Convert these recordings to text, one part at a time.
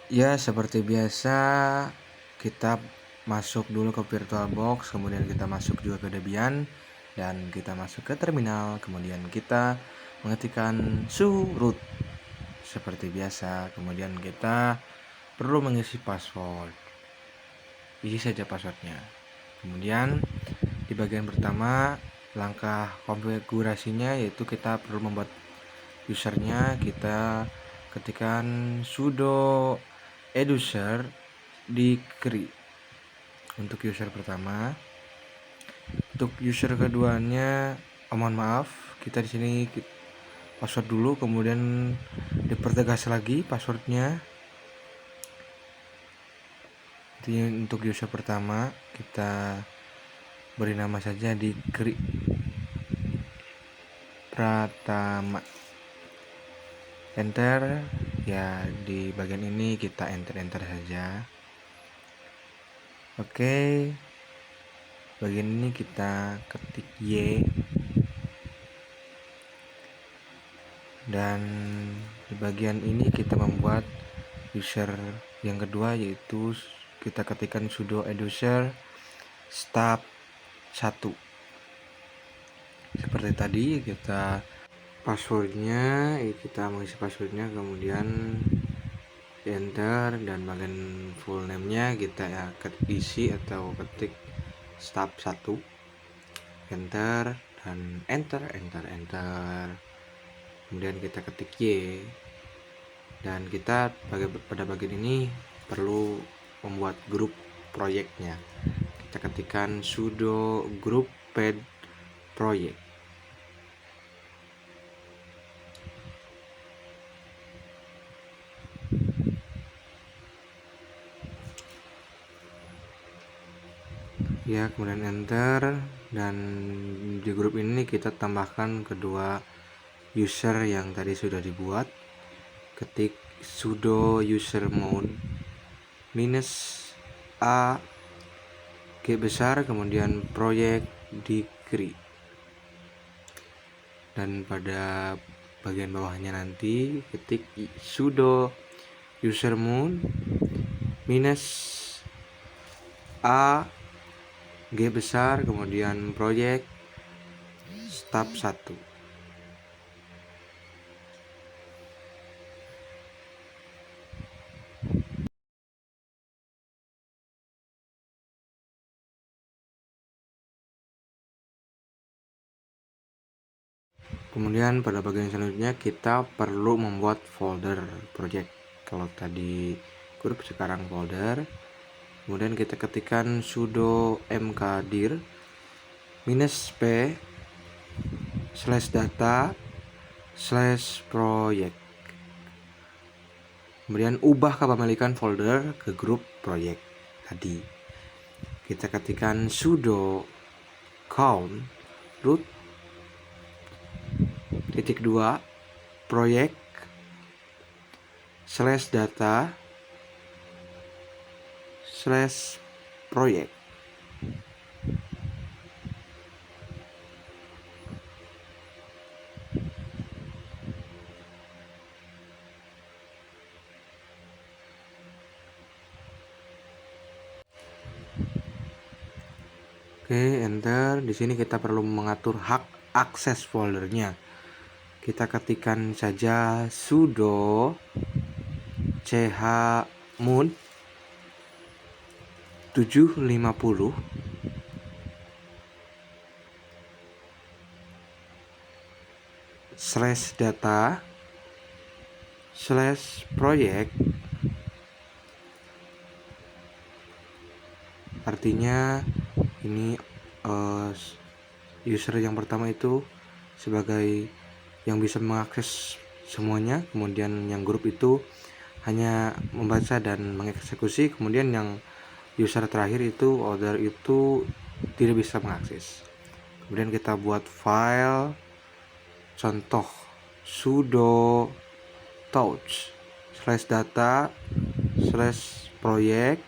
Ya, seperti biasa kita masuk dulu ke VirtualBox, kemudian kita masuk juga ke Debian, dan kita masuk ke terminal, kemudian kita mengetikkan sudo root seperti biasa. Kemudian kita perlu mengisi password. Isi saja passwordnya. Kemudian di bagian pertama, langkah konfigurasinya yaitu kita perlu membuat usernya. Kita ketikkan sudo eduser di create untuk user pertama. Untuk user keduanya, mohon maaf, kita di sini password dulu, kemudian dipertegas lagi passwordnya. Jadi untuk user pertama kita beri nama saja di Pratama. Enter. Ya, di bagian ini kita enter saja. Oke, bagian ini kita ketik Y, dan di bagian ini kita membuat user yang kedua, yaitu kita ketikkan sudo eduser start 1. Seperti tadi, kita passwordnya, kita mengisi passwordnya, kemudian enter, dan bagian full name nya kita ya isi atau ketik start 1, enter, dan enter. Kemudian kita ketik Y, dan kita pada bagian ini perlu membuat grup proyeknya. Kita ketikkan sudo group pad project. Ya, kemudian enter, dan di grup ini kita tambahkan kedua user yang tadi sudah dibuat. Ketik sudo user mode -a G besar, kemudian project di create, dan pada bagian bawahnya nanti ketik sudo user mode -a G besar, kemudian project start 1. Kemudian pada bagian selanjutnya kita perlu membuat folder project. Kalau tadi grup, sekarang folder. Kemudian kita ketikkan sudo mkdir -p /data/project. Kemudian ubah kepemilikan folder ke grup project tadi. Kita ketikkan sudo count root -2 project /data/project. Oke, enter. Di sini kita perlu mengatur hak akses foldernya. Kita ketikkan saja sudo chmod 750 /data/project. Artinya ini user yang pertama itu sebagai yang bisa mengakses semuanya, kemudian yang grup itu hanya membaca dan mengeksekusi, kemudian yang user terakhir itu order itu tidak bisa mengakses. Kemudian kita buat file contoh sudo touch /data/project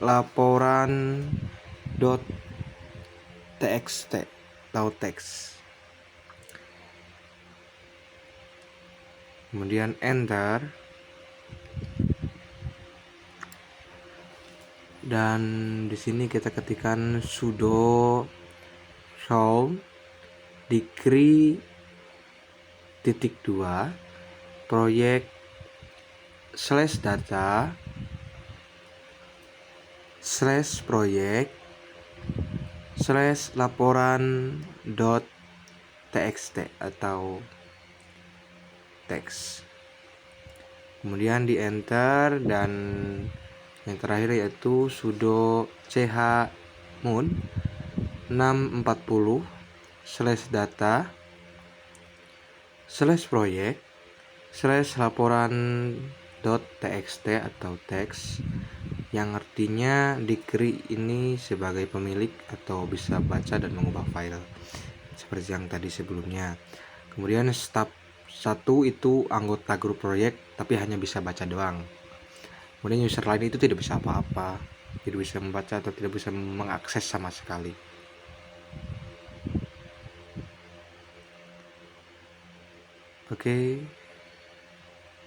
/laporan.txt atau teks. Kemudian enter. dan di sini kita ketikkan sudo show degree titik 2 proyek slash data slash proyek slash laporan dot txt atau teks. Kemudian di enter, dan yang terakhir yaitu sudo chmod 640 slash data slash proyek slash laporan dot txt atau teks, yang artinya degree ini sebagai pemilik atau bisa baca dan mengubah file seperti yang tadi sebelumnya. Kemudian step 1 itu anggota grup proyek tapi hanya bisa baca doang. Kemudian user lain itu tidak bisa apa-apa, tidak bisa membaca atau tidak bisa mengakses sama sekali. Oke,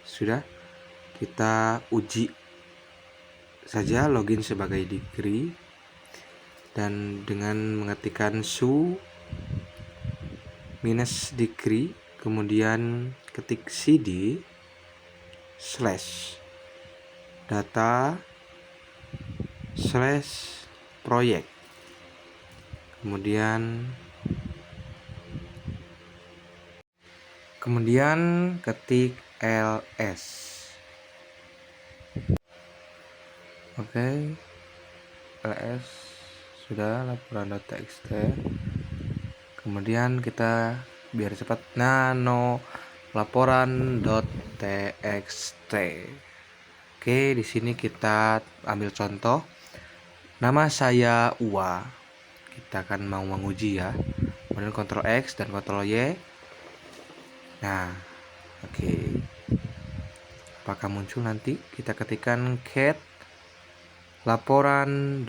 sudah, kita uji saja login sebagai degree, dan dengan mengetikkan su minus degree, kemudian ketik cd slash data slash proyek, kemudian ketik ls. Oke, ls sudah, laporan.txt. Kemudian kita biar cepat nano laporan.txt. Oke, di sini kita ambil contoh. Nama saya Uwa. Kita akan mau menguji ya. Kemudian Ctrl X dan Ctrl Y. Nah, oke. Apakah muncul nanti? Kita ketikkan cat laporan.txt.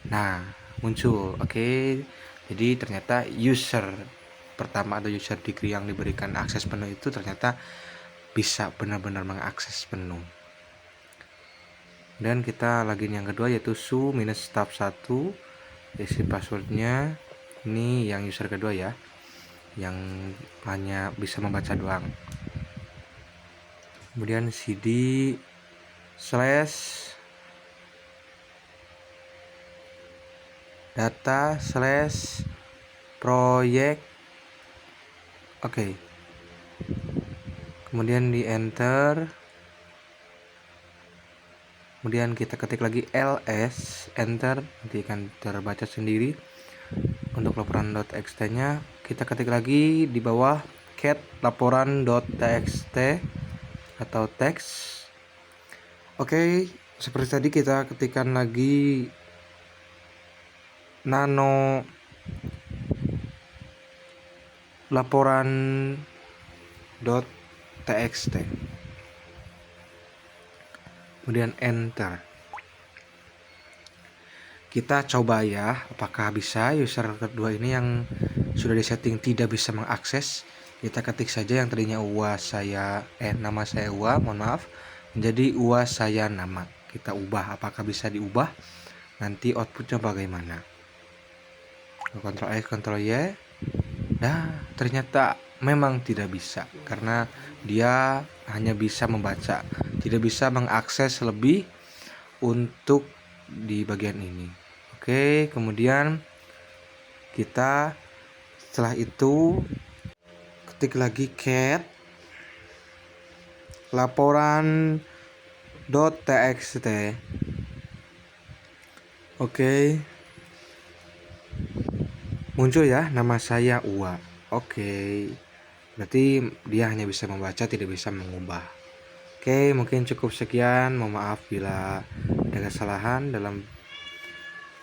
Nah, muncul. Oke. Jadi ternyata user pertama atau user degree yang diberikan akses penuh itu ternyata bisa benar-benar mengakses penuh. Dan kita login yang kedua yaitu su minus tab 1, isi passwordnya. Ini yang user kedua ya, yang hanya bisa membaca doang. Kemudian cd slash data slash proyek. Oke. Kemudian di enter. Kemudian kita ketik lagi ls, enter, nanti akan terbaca sendiri. Untuk laporan.txt nya kita ketik lagi di bawah cat laporan.txt atau teks. Oke, seperti tadi kita ketikkan lagi nano laporan.txt, kemudian enter. Kita coba ya, apakah bisa user kedua ini yang sudah disetting tidak bisa mengakses. Kita ketik saja yang tadinya nama saya Uwa, mohon maaf, menjadi Uwa saya nama. Kita ubah, apakah bisa diubah? Nanti outputnya bagaimana? Ctrl X, Ctrl Y. Nah, ternyata memang tidak bisa karena dia hanya bisa membaca, tidak bisa mengakses lebih untuk di bagian ini. Oke, kemudian kita setelah itu ketik lagi cat laporan.txt. Oke, muncul ya nama saya Uwa. Oke, berarti dia hanya bisa membaca, tidak bisa mengubah. Oke, mungkin cukup sekian. Mohon maaf bila ada kesalahan dalam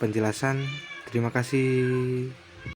penjelasan. Terima kasih.